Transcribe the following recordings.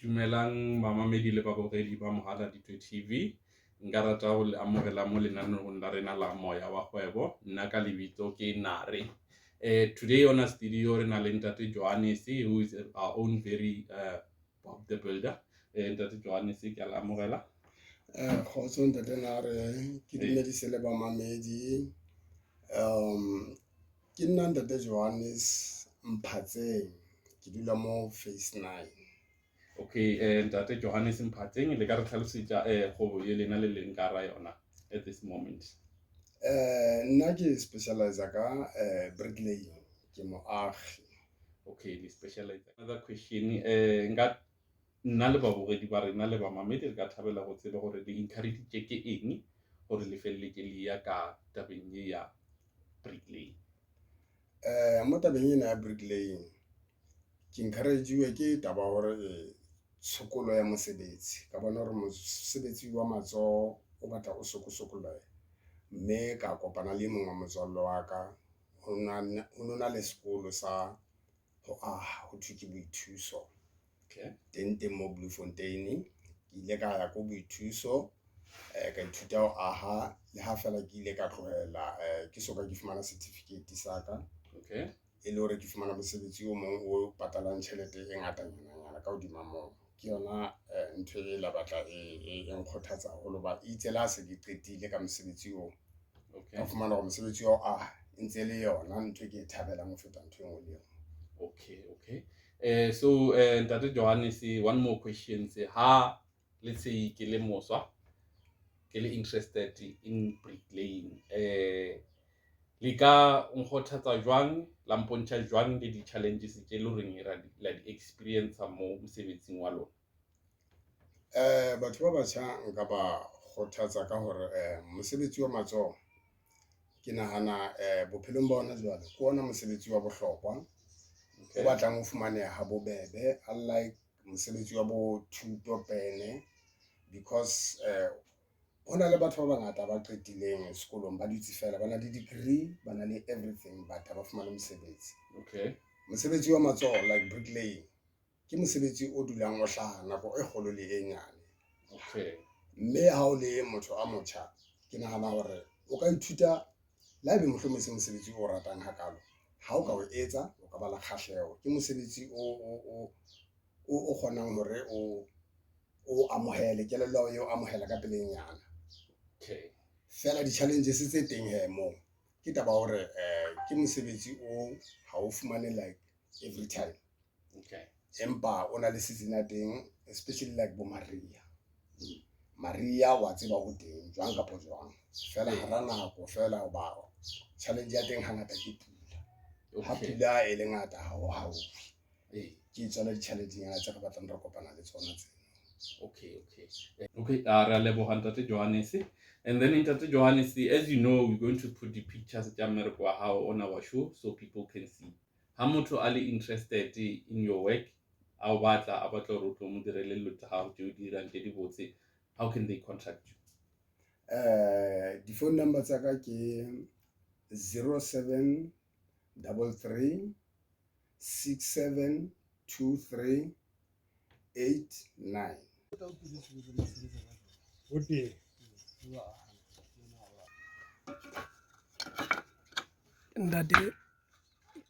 Dumelang mamamedi le babogedi ba MohaladitweTV. Nka rata go le amogela mo lenaneong la rena la Moya wa Kgwebo. Nna ka lebitso ke Nare. Today on a studio re na le Ntate Johannes, who is our own very Bob the Builder. Ntate Johannes, ke a le amogela. Khotso Ntate Nare, ke dumedise le bamamedi. Ke nna Ntate Johannes Mphatseng, ke dula mo phase 9. Okay, Ntate Johannes Mphatseng le ka re tlhalosetsa kgwebo ye lena le leng ka ra yona at this moment. Nna ke specializer ka bricklaying, ke moagi. Okay, le specialize. Another question, nka nna le babogedi ba rena le bamamedi re ka thabela go tseba gore le encourage ke eng gore le feleletse le ya ka tabeng ye ya bricklaying. Mo tabeng ena ya bricklaying ke encourage-iwe ke taba gore tshokolo ya mosebetsi ka bona gore mosebetsi wa matsoho o batla o sokoloe, mme ka kopana le mongwe wa motswalle wa ka o nona le sekolo sa ho aha ho thwe ke boithuso. Okay. Teng mo Bloemfontein ke ile ka ya ko boithuso ka ithuta ho aha le ha fela ke ile ka tlohela ke soka ke fumana certificate sa ka. Okay. E le hore ke fumana mosebetsi o mong o patalang tjhelete e ngata nyana ka hodima moo. Ke yona ntho e la batla e nkgothatsa haholo ba itse la se ke qetile ka mosebetsi o. Okay. Ka fumana hore mosebetsi o ntse le yona ntho ke e thabelang ho feta ntho e nngwe le yona. Okay. So Ntate Johannes, one more question. Let's say ke le moswa, ke le interested in bricklaying, le ka nkgothatsa jwang la mpontsha jwang le di-challenges tse le horeng la di-experience mo mosebetsing wa lona? Batho ba batjha nka ba kgothatsa ka hore mosebetsi wa matsoho ke nahana bophelong ba ona jwale ke ona mosebetsi wa bohlokwa o batlang o fumaneha ha bobebe, unlike mosebetsi wa bo thuto pene, because hona le batho ba bangata ba qetileng sekolong ba dutse fela ba na le degree, ba na le everything but ha ba fumane mosebetsi. Okay. Mosebetsi wa matsoho like bricklaying ke mosebetsi o dulang o hlaha nako e kgolo le e nyane. Okay. Mme ha o le motho a motjha ke nahana hore o ka ithuta la ebe mohlomong mosebetsi o ratang hakalo, ha o ka o etsa o ka ba la kgahleho. Ke mosebetsi o kgonang hore o amohele kelello eo amohela ka pelenyana. Okay. Fela di-challenges tse teng moo ke taba hore ke mosebetsi o ha o fumane like every time. Okay. Empa o na le season a teng, especially like bo Maria wa tseba ho teng jwang kapo jwang. Fela hara nako fela ho ba challenge ya teng hangata ke pula. Ha pula e le ngata haufi. Ke tsona di-challenge nyana tse re batlang re kopana le tsona tsena. Okay. Re a leboha Ntate Johannes. And then Ntate Johannes, as you know, we're going to put the pictures tsa mmereko wa hao on our show so people can see. Ha motho a le interested in your work, a batla hore o tlo mo direle dilo tsa hao tse o di dirang tse di botse, how can they contact you? The phone number tsa ka ke 0733 6723 89. Ntate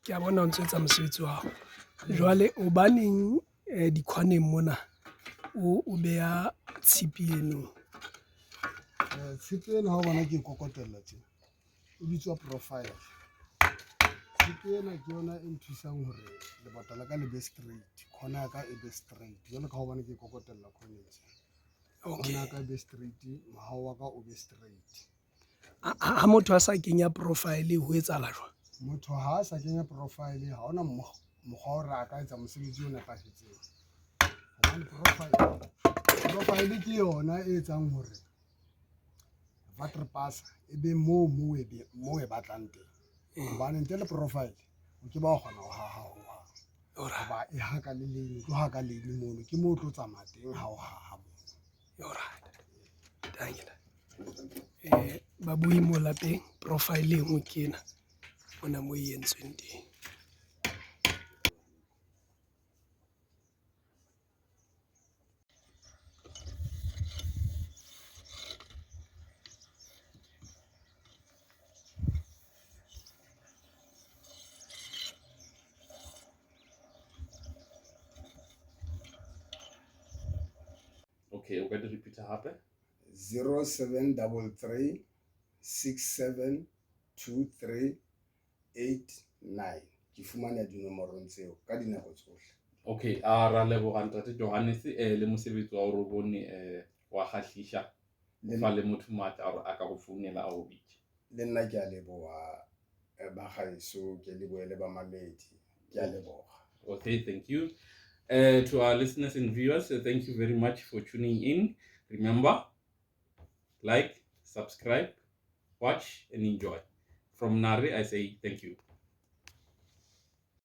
ke a bona o ntse etsa mosebetsi wa hao. Jwale o baneng dikhwaneng mona o beha tshipi eno? Tshipi ena ha o bona ke kokotella tjena e bitswa profile. Tshipi ena ke yona e nthusang hore lebota la ka le be straight, corner ya ka e be straight. Jwale ka ha o bona ke kokotella corner corner ya ka e be straight, mohao wa ka o be straight. Ha motho a sa kenya profile ho etsahala jwang? Motho ha a sa kenya profile ha ona mokgwa o re a ka etsa mosebetsi o nepahetseng. Profile ke yona e etsang hore water pasa e be moo e batlang teng. Hobane ntle le profile o ke ba kgona ho haha hoba e haka le lane, o tlo haka lane mono ke moo o tlo tsamaya teng ha o haha moo. Alright. Babui mo lapeng profile e nngwe ke ena mona mo e entsweng teng. Okay, o ka di repeat hape. 0733 672389. Ke fumana dinomorong tseo ka dinako tsohle. Okay, ra leboga Ntate Johannes le mosebetsi wa hore bone wa kgahlisha o fa le motho matla hore a ka go founela a o bitse. Le nna ke a leboha ba gaeso, ke lebohele ba mamedi, ke a leboga. Okay, thank you. To our listeners and viewers, thank you very much for tuning in. Remember, like, subscribe, watch, and enjoy. From Nare, I say thank you.